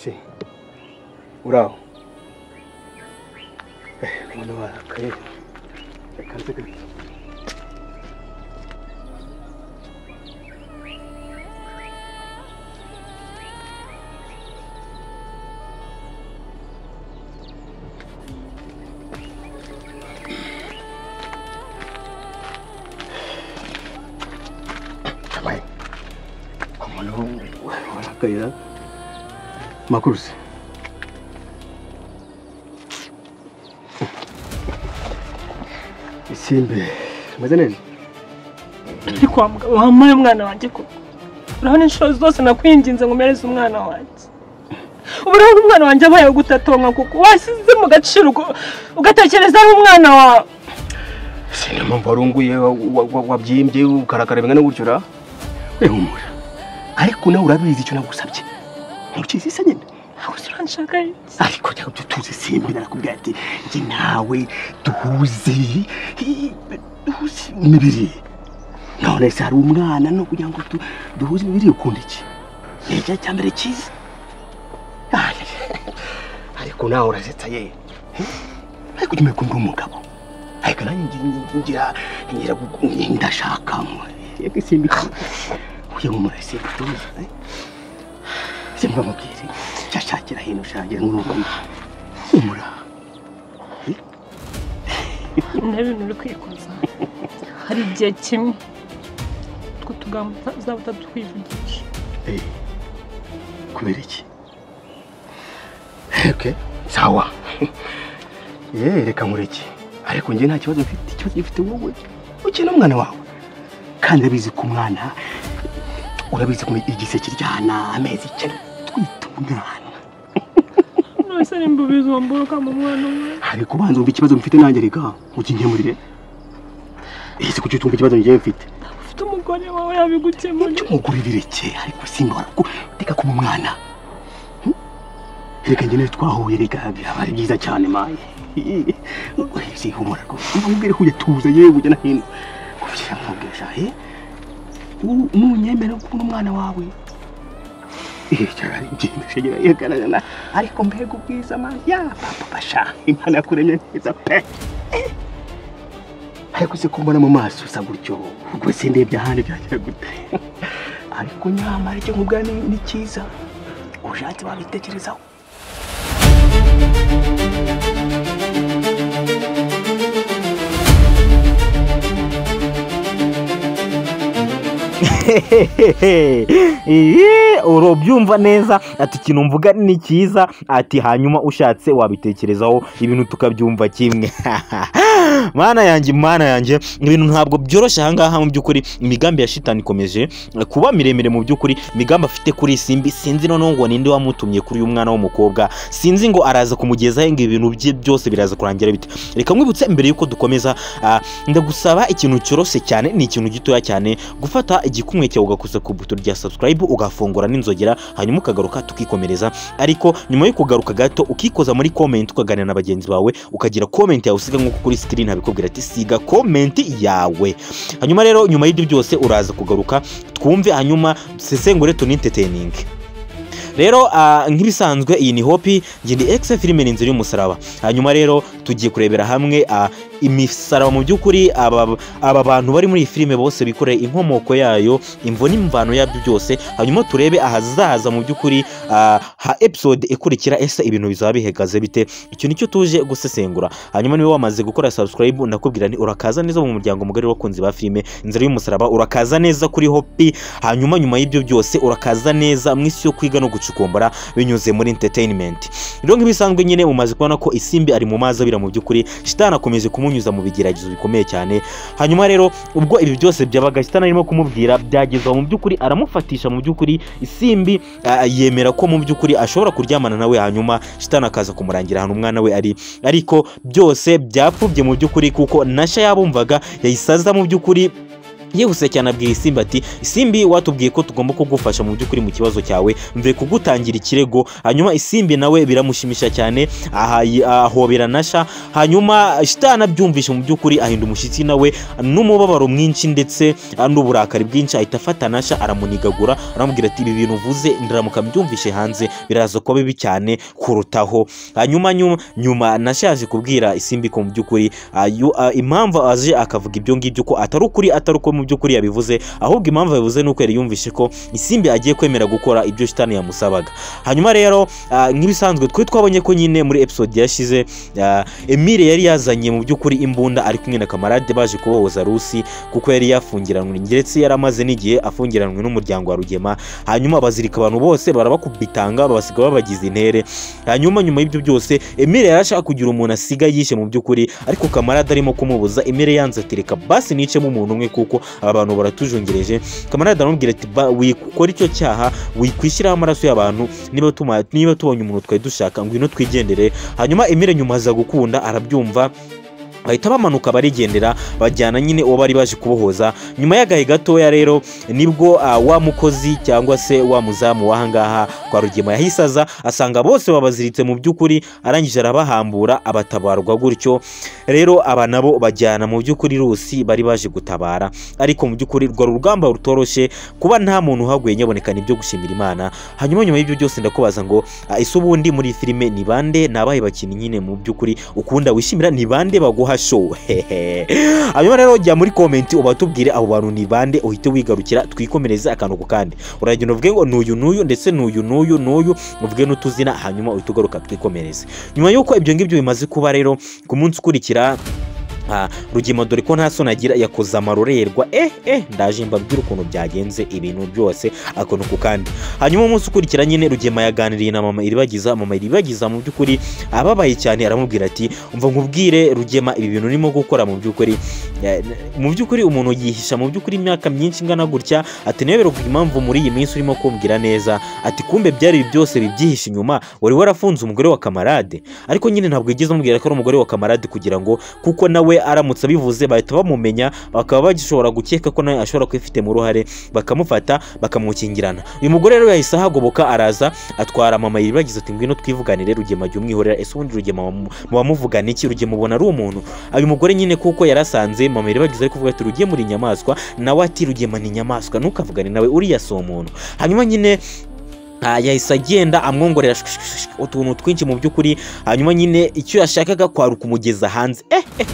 Makurusi uraho mwana warakaye kanze Tamai mwana warakaye Makurusi Isimbe meze neza Ariko wampaye umwana wanjye ko urabona inshuro zose nakwinginze ngo umereze umwana wanjye ubu rero umwana wanjye abaye gutatonka kuko wasize mu gaciro ugatekereza ari umwana wawe sinema warunguye wabyimbye ukarakara bingana gutyo ra humura ariko nawe urabizi icyo nagusabye ntukizi se nyine aho uranshaka ariko cyangwa tuzi Simbe narakubwira ati ngi nawe duhuze imibiri none se hari umwana no kugira ngo duhuze imibiri ukunda iki nijya cyambere cyiza ariko nawe urazetsa ye ariko nyuma ko ndi umugabo ariko nanjye ngira ndashaka yego Simbe uye mu murese tuzi Simbe mubwire cyashakira hino shangira n'urugo umura n'ibintu uri kwikoza hari igihe kimwe two tugamba uzaba twivugisha kubera iki okay sawa reka nkureke ariko njye nta kibazo mfite ikibazo gifite wowe ukina umwana wawe kandi abizi ku mwana urabizi ko igise kiryana amezi cyane twita umwana nose nimbubizo wamburuka mu mwana we ariko banza umva ikibazo mfite nanjye reka ukinkemurire ese kuki utumva ikibazo njye mfite ufite umugore wawe yabigukemurira umugurire iki ariko singora ko reka ku mwana reka njye twahuye reka byaba byiza cyane maye ese humura ko umubwire ko yatuza yewe ujya na hino kugira mubwisha umunyemera ko umwana wawe cyari byinshi yegarana ariko mbega ubwiza maye ya papa basha imana kurenya neza pe ariko se kumbona mu maso usa gutyo ubwo se ndebye ahandi byagira gute ariko nyamara icyo nkubwa ni cyiza ushatse wabitekerezaho urobyumva neza ati ikintu mvuga ni cyiza ati hanyuma ushatse wabitekerezaho ibintu tukabyumva kimwe mana yanjye ibintu ntabwo byoroshye ahangaha mu by'ukuri imigambi ya shitani ikomeje kuba miremire mu by'ukuri imigambi afite kuri Simbi sinzi noneho ngo ninde wamutumye kuri uyu mwana w'umukobwa sinzi ngo araza kumugezaho ngo ibintu bye byose biraza kurangira bite reka mwibutse mbere yuko dukomeza ndagusaba ikintu cyoroshye cyane ni ikintu gitoya cyane gufata igikumwe cyawe ugakuza ku buto rya subscribe ugafungura n'inzogera hanyuma ukagaruka tukikomereza ariko nyuma yo kugaruka gato ukikoza muri comment ukaganira na bagenzi bawe ukagira comment yawe usiga nko kuri screen habikubwira ati siga comment yawe hanyuma rero nyuma y'ibyo byose uraza kugaruka twumve hanyuma sesengure tunentertaining rero nk'ibisanzwe iyi ni Hopi ngende X filime n'inzira y'umusaraba hanyuma rero tugiye kurebera hamwe imisaraba mu by'ukuri aba bantu bari muri iyi filime bose bikoreye inkomoko yayo imvo n'imvano yabyo byose hanyuma turebe ahazaza mu by'ukuri ha episode ikurikira ese ibintu bizaba bihagaze bite icyo nicyo tuje gusesengura hanyuma niwe wamaze gukora subscribe ndakubwira ni urakaza neza mu muryango mugari wakunzi ba filime inzira y'umusaraba urakaza neza kuri Hopi hanyuma nyuma y'ibyo byose urakaza neza mu isi yo kwiga no gucukumbura binyuze muri entertainment rero nk'ibisanzwe nyine mumaze kubona ko Isimbi ari mu mazi abira mu by'ukuri shitani akomeje kumunyuza mu bigeragezo bikomeye cyane hanyuma rero ubwo ibi byose byabaga shitani arimo kumubwira byagezwa mu by'ukuri aramufatisha mu by'ukuri Isimbi yemera ko mu by'ukuri ashobora kuryamana nawe hanyuma shitani akaza kumurangira hano umwana we ari ariko byose byapfubye mu by'ukuri kuko Nasha yabumvaga yayisaza mu by'ukuri yihuse cyane abwira Isimbi ati Isimbi watubwiye ko tugomba kugufasha mu by'ukuri mu kibazo cyawe mve kugutangira ikirego. Hanyuma Isimbi nawe biramushimisha cyane ahobera Nasha. Hanyuma Shitani abyumvishe mu by'ukuri ahinda umushyitsi nawe n'umubabaro mwinshi ndetse n'uburakari bwinshi ahita afata Nasha aramunigagura aramubwira ati ibi bintu uvuze ndaramuka mbyumvishe hanze biraza kuba bibi cyane kurutaho. Nyuma Nasha yaje kubwira Isimbi ko mu by'ukuri impamvu aje akavuga ibyo ngibyo ko atari ukuri atari uko mu by'ukuri yabivuze, ahubwo impamvu yabivuze nuko yari yumvishe ko Isimbi agiye kwemera gukora ibyo Shitani yamusabaga. Hanyuma rero nk'ibisanzwe twe twabonye ko nyine muri episode yashize Emile yari yazanye mu by'ukuri imbunda ari kumwe na kamarade baje kubohoza Rusi kuko yari yafungiranwe ndetse yaramaze n'igihe afungiranwe n'umuryango wa Rugema. Hanyuma bazirika abantu bose barabakubitanga babasiga babagize intere. Hanyuma nyuma y'ibyo byose Emile yarashaka kugira umuntu asiga yishe mu by'ukuri, ariko kamarade arimo kumubuza. Emile yanze ati reka basi nicemo umuntu umwe kuko aba bantu baratujungereje. Kamarade aramubwira ati wikora icyo cyaha wikwishyiraho amaraso y'abantu, niba tubonye umuntu twari dushaka ngwino twigendere. Hanyuma Emile nyuma aza gukunda arabyumva bahita bamanuka barigendera bajyana nyine uwo bari baje kubohoza. Nyuma y'agahe gatoya rero nibwo wa mukozi cyangwa se wa muzamu wahangaha kwa Rugema yahisaza asanga bose babaziritse mu by'ukuri, arangije arabahambura abatabarwa gutyo. Rero aba nabo bajyana mu by'ukuri Rusi bari baje gutabara, ariko mu by'ukuri rwa rugamba rutoroshe kuba nta muntu uhaguye nyabonekana ibyo gushimira Imana. Hanyuma nyuma y'ibyo byose ndakubaza ngo ese ubundi muri filime ni bande nabaye bakinyi nyine mu by'ukuri ukunda wishimira ni bande baguha show? Hanyuma rero jya muri comment ubatubwire abo bantu ni bande, uhite wigarukira twikomereze akantu ku kandi. Uragenda uvuge ngo n'uyu ndetse n'uyu uvuge n'utuzina, hanyuma uhite ugaruka twikomereze. Nyuma y'uko ibyo ngibyo bimaze kuba rero ku munsi ukurikira Rugema dore ko nta soni agira yakoze amarorerwa ndaje mbabwira ukuntu byagenze ibintu byose akantu ku kandi. Hanyuma umunsi ukurikira nyine Rugema yaganiriye na mama Iribagiza mu by'ukuri ababaye cyane aramubwira ati umva nkubwire Rugema ibi bintu urimo gukora mu by'ukuri umuntu yihisha mu by'ukuri imyaka myinshi ingana gutya, ati niyo bero impamvu muri iyi minsi urimo kumbwira neza, ati kumbe byari byose bibyihishe inyuma wari warafunze umugore wa kamarade. Ariko nyine ntabwo yigeze amubwira ko ari umugore wa kamarade kugira ngo kuko nawe aramutse abivuze bahita bamumenya bakaba bagishobora gukeka ko nawe ashobora kwifite mu ruhare bakamufata bakamukingirana. Uyu mugore rero yahise ahagoboka araza atwara mama Iribagiza ati ngwino twivuganire Rugema jya umwihorera. Ese ubundi Rugema mubamuvugana iki? Rugema ubona ari umuntu? Uyu mugore nyine kuko yarasanze mama Iribagiza ari kuvuga ati Rugema muri inyamaswa, nawe ati Rugema ni inyamaswa ntukavugane nawe uriya si umuntu. Hanyuma nyine yahise agenda amwongorera utuntu twinshi mu by'ukuri. Hanyuma nyine icyo yashakaga kwaruka umugeza hanze.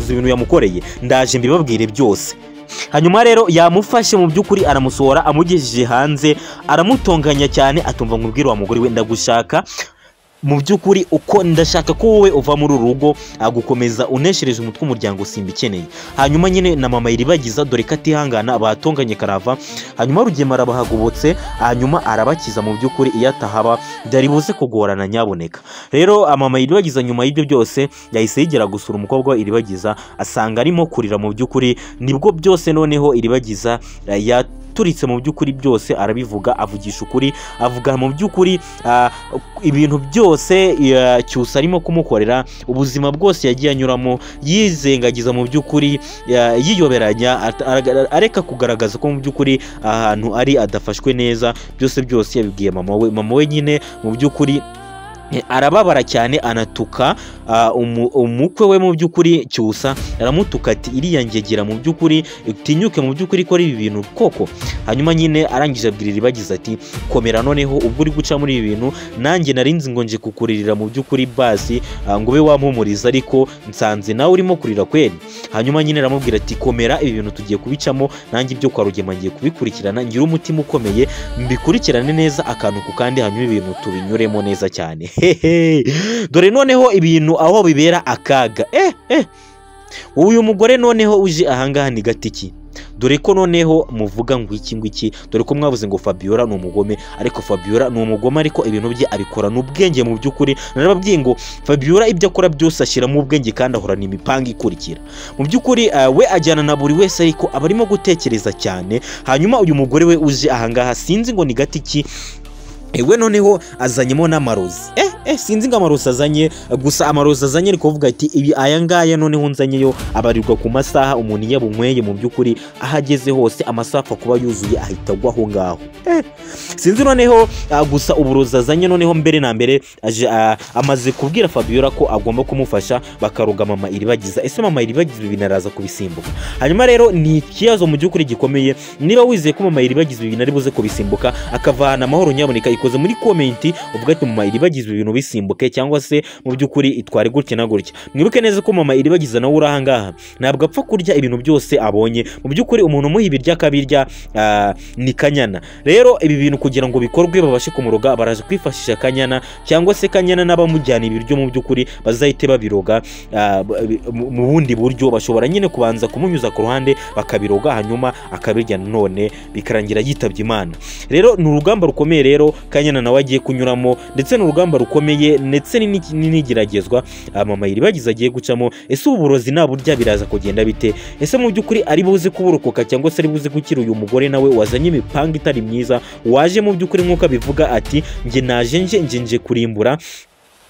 Izi bintu yamukoreye ndaje mbibabwire byose. Hanyuma rero yamufashe mu by'ukuri aramusohora amugejeje hanze aramutonganya cyane atumva nkubwira wa mugore we ndagushaka mu by'ukuri uko ndashaka ko wowe uva muri urugo agukomeza uneshereje umutwe umuryango simbikeneye. Hanyuma nyine na mama Iribagiza dore ko atihangana batonganye karava. Hanyuma Rugema arabahagobotse hanyuma arabakiza mu by'ukuri iyo atahaba byari buze kugorana nyaboneka. Rero mama Iribagiza nyuma y'ibyo byose yahise yigera gusura umukobwa wa Iribagiza asanga arimo kurira mu by'ukuri. Nibwo byose noneho Iribagiza turitse mu by'ukuri byose arabivuga avugisha ukuri, avuga mu by'ukuri ibintu byose Cyusa arimo kumukorera, ubuzima bwose yagiye anyuramo yizengagiza mu by'ukuri yiyoberanya areka kugaragaza ko mu by'ukuri ahantu ari adafashwe neza. Byose yabibwiye mama we nyine mu by'ukuri arababara cyane anatuka umukwe we mu by'ukuri Cyusa aramutuka ati iriya ngegera mu by'ukuri utinyuke mu by'ukuri ko ari ibi bintu koko. Hanyuma nyine arangije abwira Iribagiza ati komera noneho ubwo uri guca muri ibi bintu nanjye narinzi ngo nje kukuririra mu by'ukuri basi ngo ube wampumuriza ariko nsanze nawe urimo kurira kweli. Hanyuma nyine aramubwira ati komera ibi bintu tugiye kubicamo nanjye ibyo kwa Rugema ngiye kubikurikirana ngira umutima ukomeye mbikurikirane neza akantu ku kandi hanyuma ibintu tubinyuremo neza cyane. Dore noneho ibintu aho bibera akaga. Uyu mugore noneho uje ahangaha ni gatiki. Dore ko noneho muvuga ngo iki dore ko mwavuze ngo Fabiola ni umugome, ariko Fabiola ni umugome ariko ibintu bye abikora n'ubwenge mu by'ukuri. Narababwiye ngo Fabiola ibyo akora byose ashyiramo ubwenge kandi ahorana imipanga ikurikira. Mu by'ukuri we ajyana na buri wese ariko aba arimo gutekereza cyane. Hanyuma uyu mugore we uje ahangaha sinzi ngo ni gatiki we noneho azanyemo n'amarozi. sinzi ngo amarozi azanye, gusa amarozi azanye ari kuvuga ati ibi aya ngaya noneho nzanyeyo abarirwa ku masaha umuntu iyo abunyweye mu by'ukuri aho ageze hose amasaha apfa kuba yuzuye ahita agwa aho ngaho. Sinzi noneho gusa uburozi azanye noneho mbere na mbere amaze kubwira Fabiola ko agomba kumufasha bakaruga mama Iribagiza. Ese mama Iribagiza ibintu araza kubisimbuka? Hanyuma rero ni ikibazo mu by'ukuri gikomeye. Niba wizeye ko mama Iribagiza ibintu ari buze kubisimbuka akavana amahoro, nyaboneka ikoze muri komenti uvuga ati mama Iribagiza ibintu bisimbuke, cyangwa se mu by'ukuri itware gutya na gutya. Mwibuke neza ko mama Iribagiza nawe uri ahangaha ntabwo apfa kurya ibintu byose abonye. Mu by'ukuri umuntu umuha ibirya akabirya ni Kanyana. Rero ibi bintu kugira ngo bikorwe babashe kumuroga baraje kwifashisha Kanyana, cyangwa se Kanyana n'abamujyana ibiryo mu by'ukuri bazahite babiroga mu bundi buryo. Bashobora nyine kubanza kumunyuza ku ruhande bakabiroga hanyuma akabirya none bikarangira yitabye Imana. Rero ni urugamba rukomeye rero Kanyana nawe agiye kunyuramo, ndetse ni urugamba rukomeye ndetse n'inigeragezwa mama Iribagiza agiye gucamo. Ese uburozi naburya biraza kugenda bite? Ese mu by'ukuri ari buze kuburokoka cyangwa se ari buze gukira uyu mugore nawe wazanye imipanga itari myiza, waje mu by'ukuri nk'uko abivuga ati nge naje nje kurimbura?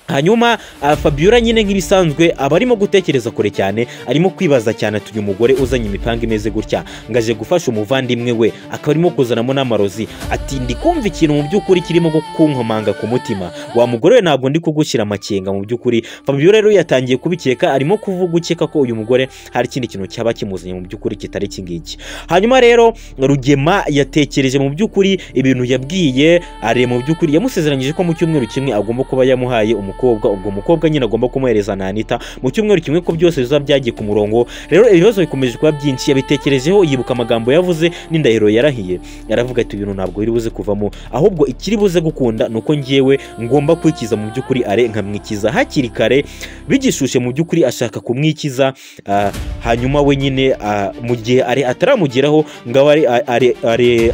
Hanyuma Fabiola nyine nk'ibisanzwe aba arimo gutekereza kure cyane, arimo kwibaza cyane ati uyu mugore uzanye imipanga imeze gutya ngaje gufasha umuvandimwe we akaba arimo kuzanamo n'amarozi, ati ndi kumva ikintu mu by'ukuri kirimo kunkomanga ku mutima. Wa mugore we ntabwo ndi kugushyira amakenga mu by'ukuri. Fabiola rero yatangiye kubikeka, arimo kuvuga ukeka ko uyu mugore hari ikindi kintu cyaba kimuzanye mu by'ukuri kitari iki ngiki. Hanyuma rero Rugema yatekereje mu by'ukuri ibintu yabwiye Are, mu by'ukuri yamusezeranyije ko mu cyumweru kimwe agomba kuba yamuhaye ubwo mukobwa nyine agomba kumuhereza na Anita mu cyumweru kimwe, ko byose biza byagiye ku murongo. Rero ibibazo bikomeje kuba byinshi, yabitekerejeho yibuka amagambo yavuze n'indahiro yarahiye. Yaravuga ati ibintu ntabwo biri buze kuvamo, ahubwo ikiri buze gukunda nuko ngiyewe ngomba kwikiza mu by'ukuri Are nkamwikiza hakiri kare bigishushe. Mu by'ukuri ashaka kumwikiza hanyuma we nyine mu gihe Are ataramugeraho ngo Are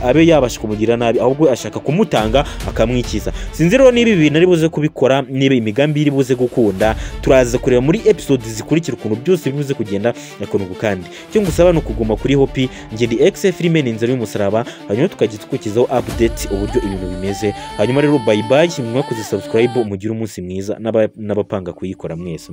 abe yabasha kumugira nabi, ahubwo ashaka kumutanga akamwikiza. Sinzi rero niba ibi bintu ari buze kubikora, niba imigambi iri buze gukunda. Turaza kureba muri episode zikurikira ukuntu byose bibuze kugenda nakonuko. Kandi cyo ngusaba no kuguma kuri Hopi ngende X Freeman inzara y'umusaraba, hanyuma tukajya tukukizaho update uburyo ibintu bimeze. Hanyuma rero bye bye, mwakoze subscribe, mugire umunsi mwiza n'abapanga kuyikora mwese.